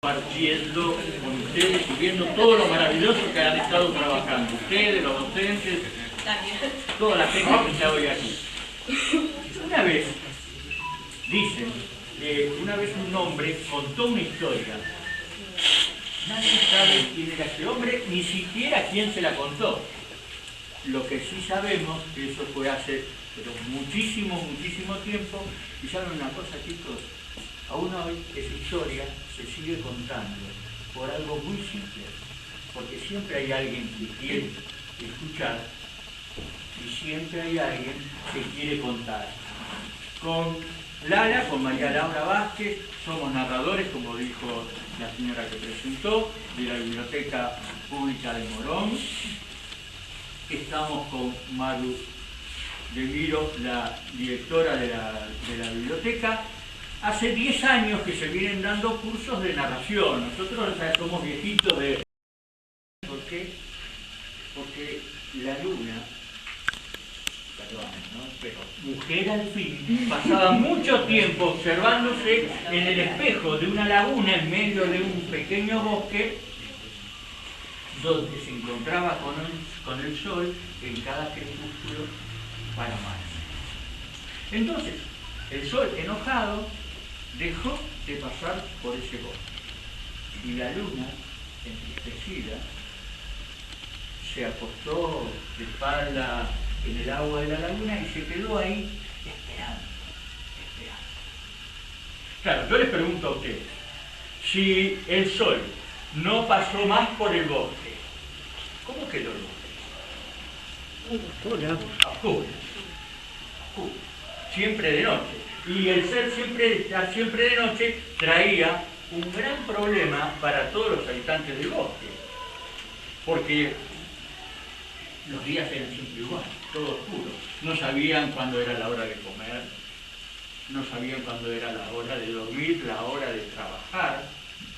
Compartiendo con ustedes y viendo todo lo maravilloso que han estado trabajando. Ustedes, los docentes, toda la gente que está hoy aquí. Una vez, dicen, una vez un hombre contó una historia. Nadie sabe quién era ese hombre, ni siquiera quién se la contó. Lo que sí sabemos, que eso fue hace muchísimo tiempo, y saben una cosa, chicos, aún hoy esa historia se sigue contando por algo muy simple, porque siempre hay alguien que quiere escuchar y siempre hay alguien que quiere contar. Con Lara, con María Laura Vázquez, somos narradores, como dijo la señora que presentó, de la Biblioteca Pública de Morón. Estamos con Maru de Miro, la directora de la biblioteca. Hace 10 años que se vienen dando cursos de narración. Nosotros ya somos viejitos de... ¿Por qué? Porque la luna, perdón, ¿no? Pero mujer al fin, pasaba mucho tiempo observándose en el espejo de una laguna en medio de un pequeño bosque donde se encontraba con el sol en cada crepúsculo para amarse. Entonces, el sol enojado dejó de pasar por ese bosque y la luna, entristecida, se acostó de espalda en el agua de la laguna y se quedó ahí esperando. Claro, yo les pregunto a ustedes, si el sol no pasó más por el bosque, ¿cómo quedó el bosque? Oscuro. Siempre de noche. Y el ser estar siempre de noche traía un gran problema para todos los habitantes del bosque. Porque los días eran siempre igual, todo oscuro. No sabían cuándo era la hora de comer, no sabían cuándo era la hora de dormir, la hora de trabajar.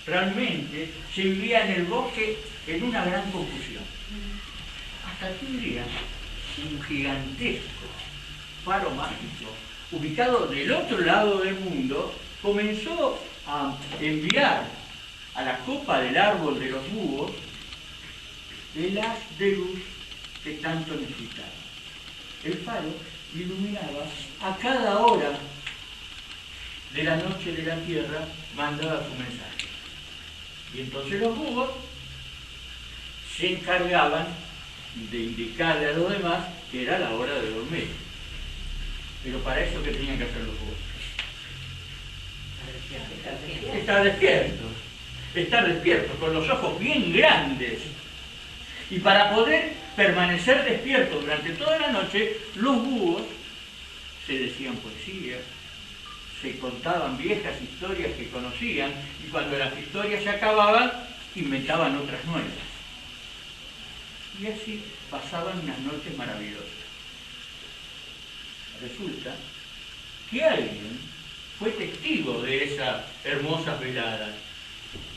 Realmente se vivía en el bosque en una gran confusión. Hasta que un día, un gigantesco faro mágico, ubicado del otro lado del mundo, comenzó a enviar a la copa del árbol de los búhos el haz de luz que tanto necesitaban. El faro iluminaba a cada hora de la noche de la tierra, mandaba su mensaje. Y entonces los búhos se encargaban de indicarle a los demás que era la hora de dormir. Pero para eso, ¿qué tenían que hacer los búhos? Estar despiertos, con los ojos bien grandes. Y para poder permanecer despiertos durante toda la noche, los búhos se decían poesías, se contaban viejas historias que conocían, y cuando las historias se acababan, inventaban otras nuevas. Y así pasaban unas noches maravillosas. Resulta que alguien fue testigo de esas hermosas veladas.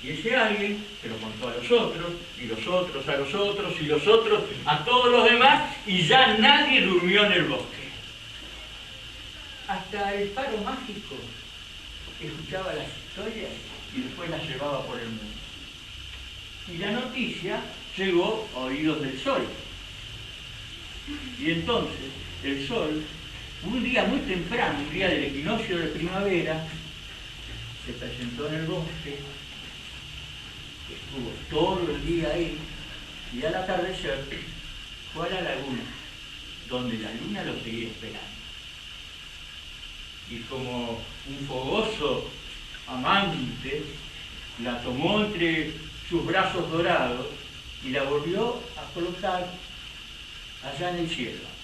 Y ese alguien se lo contó a los otros, y los otros a los otros, y los otros a todos los demás, y ya nadie durmió en el bosque. Hasta el faro mágico escuchaba las historias y después las llevaba por el mundo. Y la noticia llegó a oídos del sol. Y entonces el sol, un día muy temprano, un día del equinoccio de primavera, se presentó en el bosque, estuvo todo el día ahí, y al atardecer fue a la laguna, donde la luna lo seguía esperando. Y como un fogoso amante, la tomó entre sus brazos dorados y la volvió a colocar allá en el cielo.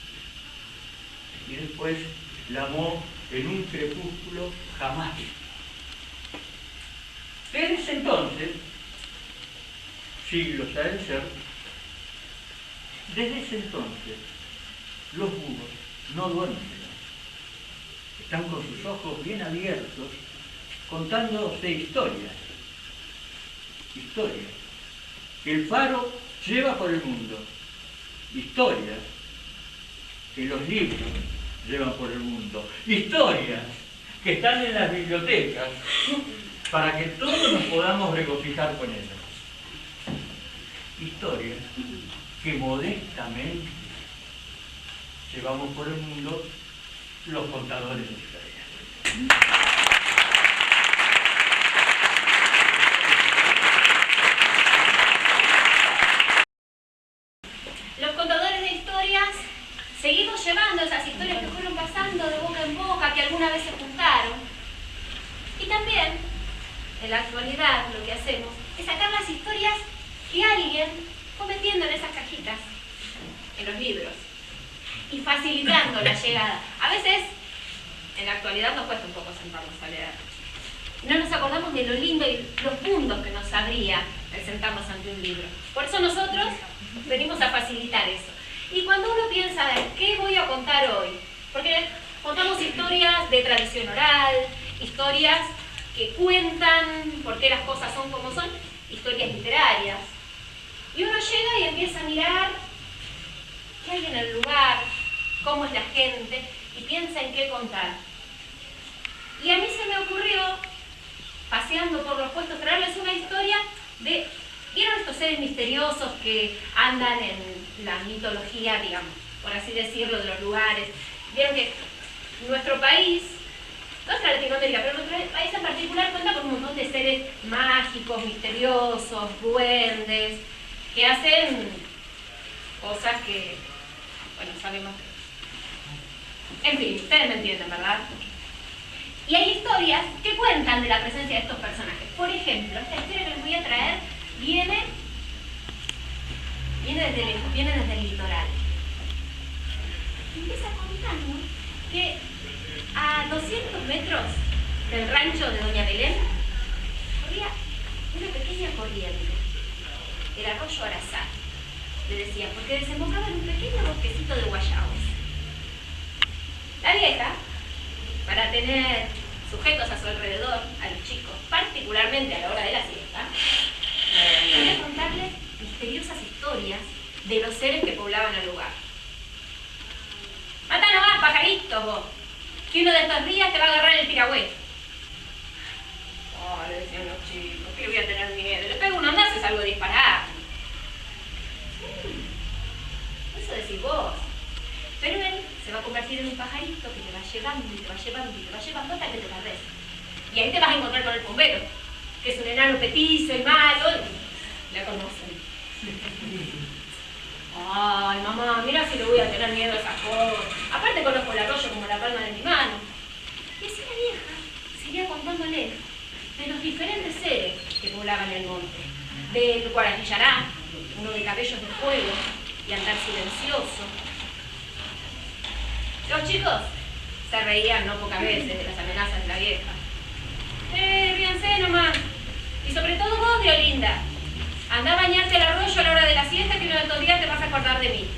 Y después la amó en un crepúsculo jamás visto. Desde ese entonces, siglos ha de ser, desde ese entonces, los búhos no duermen de noche. Están con sus ojos bien abiertos, contándose historias que el faro lleva por el mundo, historias que los libros llevan por el mundo, historias que están en las bibliotecas para que todos nos podamos regocijar con ellas. Historias que modestamente llevamos por el mundo los contadores de historias. Los contadores de historias seguimos llevando esas historias que fueron pasando de boca en boca, que alguna vez se juntaron. Y también, en la actualidad, lo que hacemos es sacar las historias que alguien fue metiendo en esas cajitas, en los libros, y facilitando la llegada. A veces, en la actualidad nos cuesta un poco sentarnos a leer. No nos acordamos de lo lindo y los puntos que nos abría el sentarnos ante un libro. Por eso nosotros venimos a facilitar eso. Y cuando uno piensa, a ver, ¿qué voy a contar hoy? Porque contamos historias de tradición oral, historias que cuentan por qué las cosas son como son, historias literarias. Y uno llega y empieza a mirar qué hay en el lugar, cómo es la gente, y piensa en qué contar. Y a mí se me ocurrió, paseando por los puestos, traerles una historia de... ¿Vieron estos seres misteriosos que andan en la mitología, digamos, por así decirlo, de los lugares? Vieron que nuestro país, nuestra Latinoamérica, pero nuestro país en particular cuenta con un montón de seres mágicos, misteriosos, duendes, que hacen cosas que, bueno, sabemos. En fin, ustedes me entienden, ¿verdad? Y hay historias que cuentan de la presencia de estos personajes. Por ejemplo, esta historia que les voy a traer viene desde lejos, viene desde el litoral. Empieza contando que a 200 metros del rancho de Doña Belén corría una pequeña corriente, el arroyo Arazá, le decía, porque desembocaba en un pequeño bosquecito de guayabos. La vieja, para tener sujetos a su alrededor, a los chicos, particularmente a la hora de la siesta, quería contarles misteriosas historias de los seres que poblaban el lugar. Mata nomás, pajaritos vos, que uno de estos días te va a agarrar el piragüey. Oh, le decían los chicos, que voy a tener miedo. Le pego un ondazo y salgo a disparar. Eso decís vos. Pero él se va a convertir en un pajarito que te va llevando y te va llevando y te va llevando hasta que te perdés. Y ahí te vas a encontrar con el bombero, que es un enano petizo y malo, y la conocen. Ay, mamá, mira si le voy a tener miedo a esas cosas. Aparte conozco el arroyo como la palma de mi mano. Y así la vieja seguía contándole de los diferentes seres que poblaban el monte. Del guaraquillará, uno de cabellos de fuego y andar silencioso. Los chicos se reían no pocas veces de las amenazas de la vieja. Ríanse nomás. Y sobre todo vos, Diolinda. Andá a bañarte al arroyo a la hora de la siesta, que uno de estos días te vas a acordar de mí.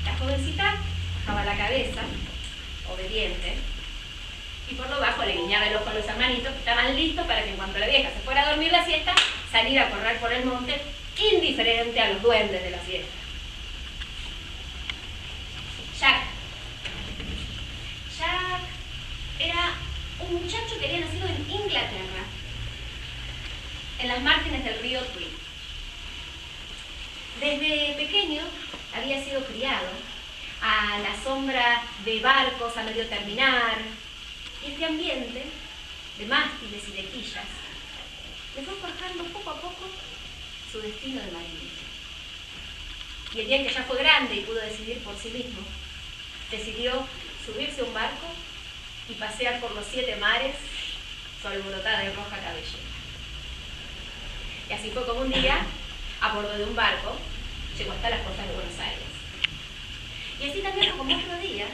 La jovencita bajaba la cabeza, obediente, y por lo bajo le guiñaba el ojo a los hermanitos, que estaban listos para que en cuanto la vieja se fuera a dormir la siesta, salir a correr por el monte, indiferente a los duendes de la siesta. Jack era un muchacho que había nacido en Inglaterra, en las márgenes del río Tweed. Desde pequeño había sido criado a la sombra de barcos a medio terminar, y este ambiente de mástiles y de quillas le fue forjando poco a poco su destino de marinero. Y el día en que ya fue grande y pudo decidir por sí mismo, decidió subirse a un barco y pasear por los 7 mares su alborotada y roja cabellera. Y así fue como un día, a bordo de un barco, llegó hasta las costas de Buenos Aires. Y así también como otro día,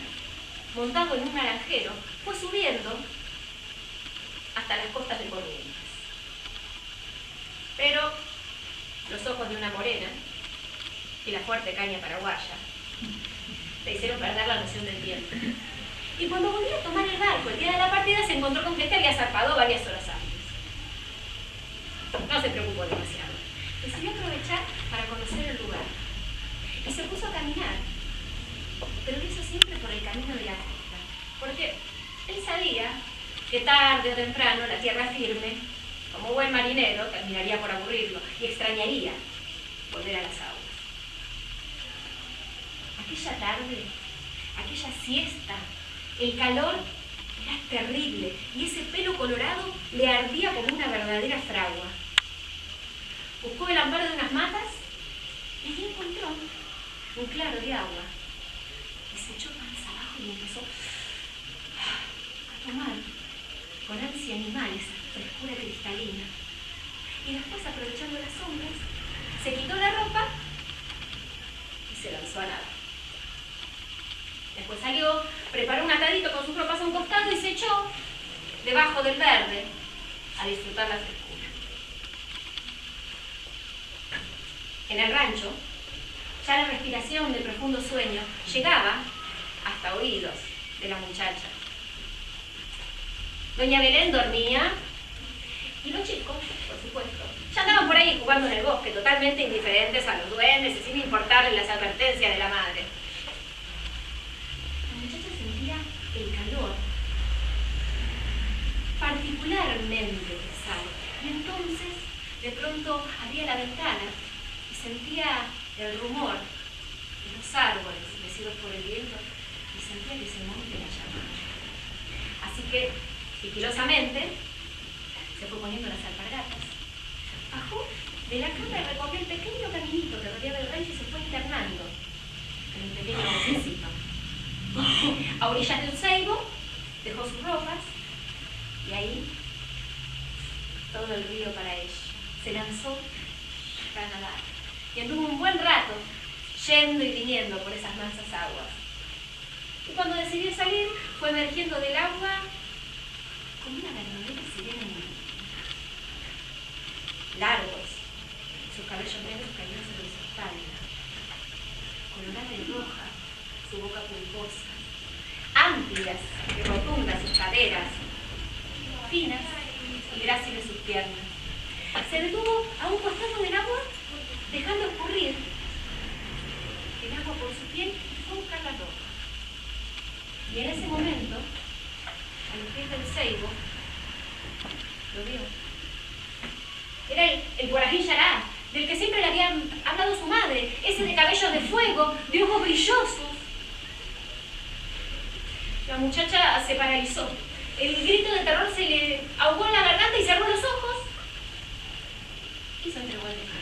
montado en un naranjero, fue subiendo hasta las costas de Corrientes. Pero los ojos de una morena y la fuerte caña paraguaya le hicieron perder la noción del tiempo. Y cuando volvió a tomar el barco el día de la partida, se encontró con que este había zarpado varias horas antes. No se preocupó demasiado. Decidió aprovechar para conocer el lugar. Y se puso a caminar, pero lo hizo siempre por el camino de la costa. Porque él sabía que tarde o temprano la tierra firme, como buen marinero, terminaría por aburrirlo y extrañaría volver a las aguas. Aquella tarde, aquella siesta, el calor era terrible y ese pelo colorado le ardía como una verdadera fragua. Buscó el amparo de unas matas y allí encontró un claro de agua. Y se echó panza abajo y empezó a tomar con ansia animal esa frescura cristalina. Y después, aprovechando las sombras, se quitó la ropa y se lanzó a nadar. Después salió, preparó un atadito con sus ropas a un costado y se echó debajo del verde a disfrutar la frescura. En el rancho, ya la respiración del profundo sueño llegaba hasta oídos de la muchacha. Doña Belén dormía y los chicos, por supuesto, ya andaban por ahí jugando en el bosque, totalmente indiferentes a los duendes y sin importarles las advertencias de la madre. La muchacha sentía el calor particularmente pesado y entonces de pronto abría la ventana y sentía el rumor de los árboles mecidos por el viento y sentía que ese monte la llamaba. Así que, sigilosamente, se fue poniendo las alpargatas. Bajó de la cama y recorrió el pequeño caminito que rodeaba el rancho y se fue internando en un pequeño bosquecito. A orillas de un ceibo, dejó sus ropas y ahí todo el río para ella. Se lanzó para nadar y anduvo un buen rato yendo y viniendo por esas mansas aguas. Y cuando decidió salir, fue emergiendo del agua como una verdadera sirena marina. Largos, sus cabellos negros caían sobre su espalda, colorada y roja, su boca pulposa, amplias y rotundas sus caderas, finas y gráciles sus piernas. Se detuvo a un costado del agua, dejando escurrir el agua por su piel y fue a buscar la ropa. Y en ese momento, a los pies del ceibo, lo vio. Era el Guarají Yará, del que siempre le había hablado su madre, ese de cabellos de fuego, de ojos brillosos. La muchacha se paralizó. El grito de terror se le ahogó en la garganta y cerró los ojos y se entregó al desmayo.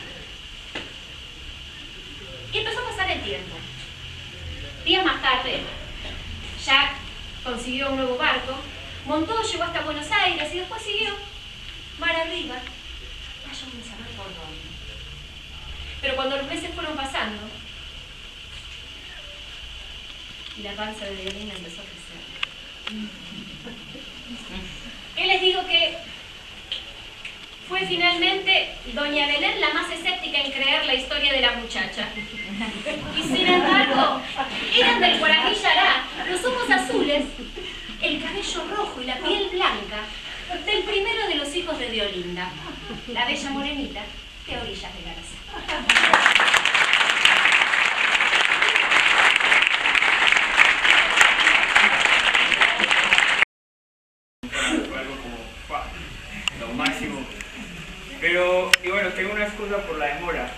Y empezó a pasar el tiempo. Días más tarde, Jack consiguió un nuevo barco, montó, llegó hasta Buenos Aires y después siguió mar arriba. Vaya uno a saber por dónde. Pero cuando los meses fueron pasando y la panza de Violina empezó a crecer, ¿qué les digo? Que fue finalmente doña Belén la más escéptica en creer la historia de la muchacha. Y sin embargo, eran del Guarají Yará, los ojos azules, el cabello rojo y la piel blanca del primero de los hijos de Deolinda, la bella morenita de Orillas de Garza. Pero, y bueno, tengo una excusa por la demora.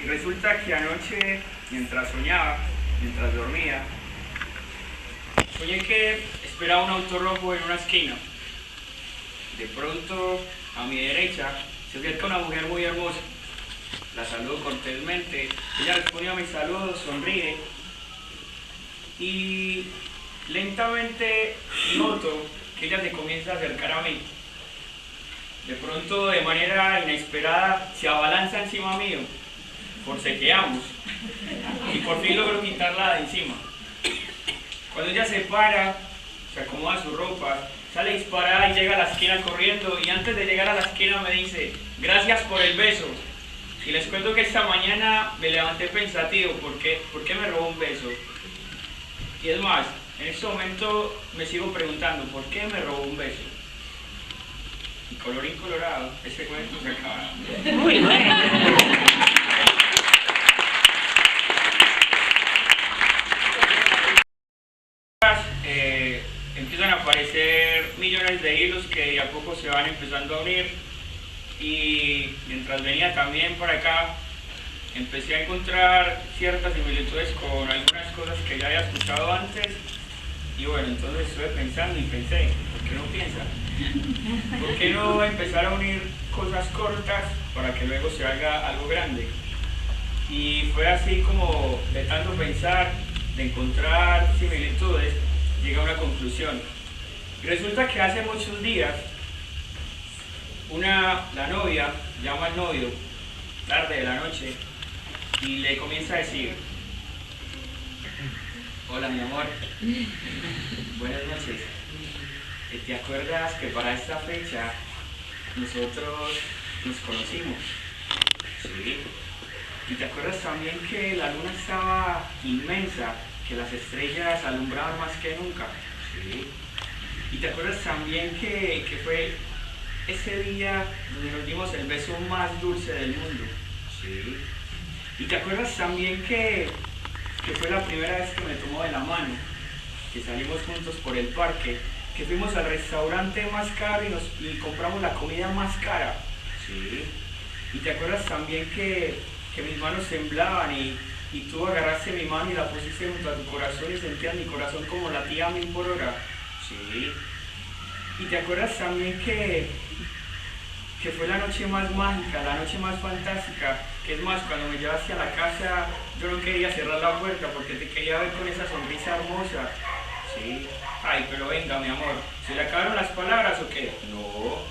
Y resulta que anoche, mientras soñaba, mientras dormía, soñé que esperaba un auto rojo en una esquina. De pronto, a mi derecha, se acerca una mujer muy hermosa. La saludo cortésmente. Ella responde a mis saludos, sonríe. Y lentamente noto que ella se comienza a acercar a mí. De pronto, de manera inesperada, se abalanza encima mío. Forcejeamos. Y por fin logro quitarla de encima. Cuando ella se para, se acomoda su ropa, sale disparada y llega a la esquina corriendo. Y antes de llegar a la esquina me dice: gracias por el beso. Y les cuento que esta mañana me levanté pensativo. ¿Por qué me robó un beso? Y es más, en este momento me sigo preguntando: ¿por qué me robó un beso? Y colorín colorado, este cuento se acaba. Muy bueno. Empiezan a aparecer millones millones de hilos que de a poco se van empezando a unir. Y mientras venía también por acá, empecé a encontrar ciertas similitudes con algunas cosas que ya había escuchado antes. Y bueno, entonces estuve pensando y pensé, ¿por qué no piensa? ¿Por qué no empezar a unir cosas cortas para que luego se haga algo grande? Y fue así como de tanto pensar, de encontrar similitudes, llegué a una conclusión. Y resulta que hace muchos días, la novia llama al novio, tarde de la noche, y le comienza a decir: hola mi amor, buenas noches. ¿Te acuerdas que para esta fecha nosotros nos conocimos? Sí. ¿Y te acuerdas también que la luna estaba inmensa, que las estrellas alumbraban más que nunca? Sí. ¿Y te acuerdas también que fue ese día donde nos dimos el beso más dulce del mundo? Sí. ¿Y te acuerdas también que fue la primera vez que me tomó de la mano, que salimos juntos por el parque, que fuimos al restaurante más caro y compramos la comida más cara? Sí. ¿Y te acuerdas también que mis manos temblaban y tú agarraste mi mano y la pusiste junto a tu corazón y sentías mi corazón como latía a 1000 por hora? Sí. ¿Y te acuerdas también que fue la noche más mágica, la noche más fantástica? Que es más, cuando me llevaste a la casa, yo no quería cerrar la puerta porque te quería ver con esa sonrisa hermosa. Sí. Ay, pero venga, mi amor, ¿se le acabaron las palabras o qué? No.